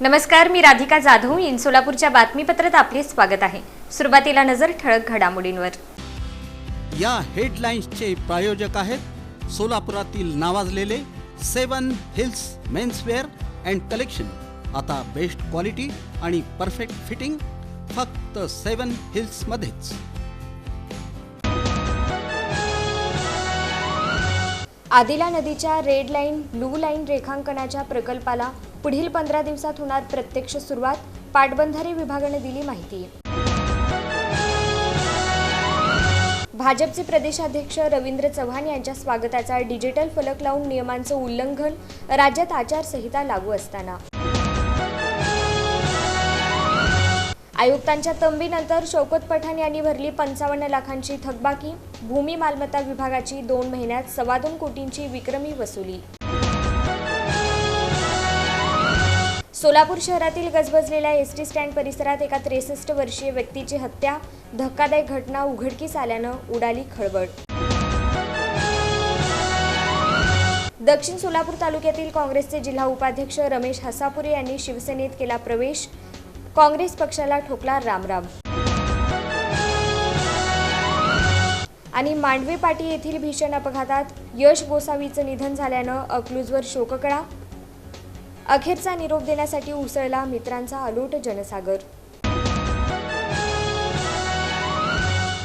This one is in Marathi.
नमस्कार, मी राधिका जाधव. इन सोलापूरच्या बातमीपत्रात आपले स्वागत आहे. सुरुवातीला नजर ठळक घडामोडींवर. या हेडलाईन्सचे प्रायोजक आहेत सोलापुरातील नावाजलेले 7 हिल्स मेन्सवेअर अँड कलेक्शन. आता बेस्ट क्वालिटी आणि परफेक्ट फिटिंग फक्त 7 हिल्स मध्येच. आदिला नदीच्या रेड लाईन ब्लू लाईन रेखांकनाच्या प्रकल्पाला पुढील 15 दिवसात होणार प्रत्यक्ष सुरुवात. पाटबंधारे विभागाने दिली माहिती. भाजपचे प्रदेशाध्यक्ष रवींद्र चव्हाण यांच्या स्वागताचा डिजिटल फलक लावून नियमांचं उल्लंघन. राज्यात आचारसंहिता लागू असताना आयुक्तांच्या तंबीनंतर शौकत पठाण यांनी भरली 55 लाखांची थकबाकी. भूमी मालमत्ता विभागाची 2 महिन्यात 2.25 कोटींची विक्रमी वसुली. सोलापूर शहरातील गजबजलेल्या एसटी स्टँड परिसरात एका 63 वर्षीय व्यक्तीची हत्या. धक्कादायक घटना उघडकीस आल्यानं उडाली खळबळ. दक्षिण सोलापूर तालुक्यातील काँग्रेसचे जिल्हा उपाध्यक्ष रमेश हसापुरे यांनी शिवसेनेत केला प्रवेश. काँग्रेस पक्षाला ठोकला रामराम. आणि मांडवे पाटी येथील भीषण अपघातात यश गोसावीचं निधन झाल्यानं अकलूजवर शोककळा. अखेरचा निरोप देण्यासाठी उसळला मित्रांचा अलोट जनसागर.